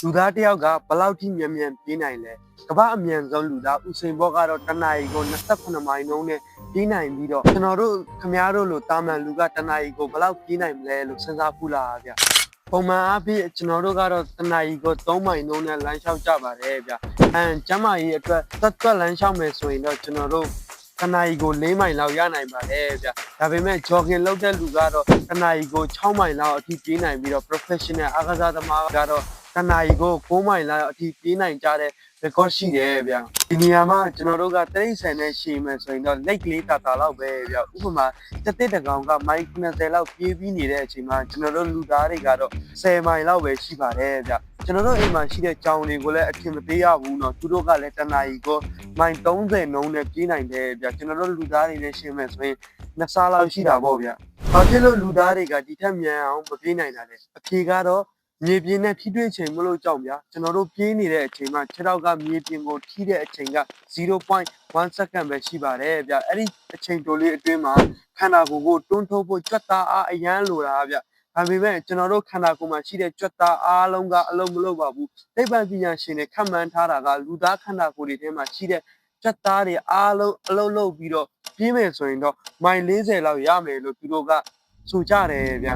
လူသားတယောက်ကဘယ်လောက်ထိမြန်မြန်ပြေးနိုင်လဲကမ္ဘာအမြန်ဆုံးလူသားဥစိန်ဘော့ကတော့တနာရီကို28မိုင်နှုန်းနဲ့ပြေးနိုင်ပြီးတော့ကျွန်တော်တို့ခမားတို့လိုတာမန်လူကတနာရီကိုဘယ်လောက်ပြေးနိုင်မလဲလို့စဉ်းစားဖူးလားဗျပုံမှန်အားဖြင့်ကျွန်တော်တို့ကတော့တနာရီကို3မိုင်နှုန်းနဲ့လမ်းလျှောက်ကြပါတယ်ဗျကျမ်းမာရေးအတွက်သက်လမ်းလျှောက်မယ်ဆိုရင်တော့ကျွန်တော်တို့တနာရီကို4မိုင်လောက်ရနိုင်ပါတယ်ဗျဒါပေမဲ့ jogging လုပ်တဲ့လူကတော့တနာရီကို6မိုင်လောက်အထိပြေးနိုင်ပြီးတော့ professional အားကစားသမားကတော့တနာရီကို9မိုင်လောက်အထိပြေးနိုင်ကြတဲ့ record ရှိတယ်ဗျဒီနေရာမှာကျွန်တော်တို့ကတိရစ္ဆာန်နဲ့ရှည်မယ်ဆိုရင်တော့လက်ကလေးတာလောက်ပဲဗျဥပမာတစ်တစ်တကောင်ကမိုင်90လောက်ပြေးပြီးနေတဲ့အချိန်မှာကျွန်တော်တို့လူသားတွေကတော့10မိုင်လောက်ပဲရှိပါတယ်ဗျကျွန်တော်တို့အိမ်မှာရှိတဲ့ကြောင်တွေကိုလည်းအထင်မသေးရဘူးเนาะသူတို့ကလည်းတနာရီကိုမိုင်30နှုန်းနဲ့ပြေးနိုင်တယ်ဗျကျွန်တော်တို့လူသားတွေနဲ့ရှင်းမယ်ဆိုရင်2ဆလောက်ရှိတာပေါ့ဗျဘာဖြစ်လို့လူသားတွေကဒီထက်မြန်အောင်မပြေးနိုင်တာလဲအဖြေကတော့မြေပြင်နဲ့ထိတွေ့ချိန်မလို့ကြောက်ဗျာကျွန်တော်တို့ပြေးနေတဲ့အချိန်မှာခြေထောက်ကမြေပြင်ကိုထိတဲ့အချိန်က0.1 second ပဲရှိပါတယ်ဗျအဲ့ဒီအချိန်တိုလေးအတွင်းမှာခန္ဓာကိုယ်ကိုတွန်းထုတ်ဖို့ကြွက်သားအားအရန်လိုတာဗျဒါပေမဲ့ကျွန်တော်တို့ခန္ဓာကိုယ်မှာရှိတဲ့ကြွက်သားအားလုံးကအလုံးမလုံးပါဘူးသိပ္ပံပညာရှင်တွေခန့်မှန်းထားတာကလူသားခန္ဓာကိုယ်တွေထဲမှာရှိတဲ့ကြွက်သားတွေအားလုံးအလုံးလုံးပြီးတော့ပြေးမယ်ဆိုရင်တော့မိုင်40လောက်ရမယ်လို့သူတို့ကဆိုကြတယ်ဗျ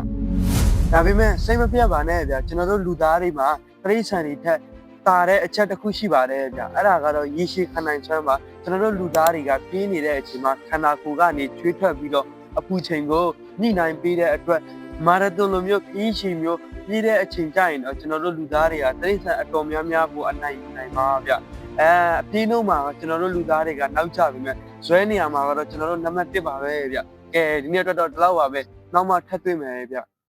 ဒါပေမဲ့စိတ်မပြတ်ပါနဲ့ဗျကျွန်တော်တို့လူသားတွေမှာပရိစ္ဆာန်တွေထက်တာတဲ့အချက်တစ်ခုရှိပါတယ်ဗျအဲ့ဒါကတော့ရေရှည်ခန္ဓာချမ်းပါကျွန်တော်တို့လူသားတွေကပြေးနေတဲ့အချိန်မှာခန္ဓာကိုယ်ကနေချွေးထွက်ပြီးတော့အပူချိန်ကိုညှိနှိုင်းပေးတဲ့အတွက်မာရသွန်လိုမျိုးပြေးချိန်မျိုးပြေးတဲ့အချိန်ကြရင်တော့ကျွန်တော်တို့လူသားတွေကတိရစ္ဆာန်အတော်များများကိုအနိုင်နိုင်ပါဗျအပြေးနှုန်းမှာကျွန်တော်တို့လူသားတွေကနောက်ကျပြီမဲ့ဇွဲနေရာမှာကတော့ကျွန်တော်တို့နံပါတ်1ပါပဲဗျကဲဒီနေ့တော့ဒီလောက်ပါပဲနောက်မှထပ်တွေ့မယ်ဗျ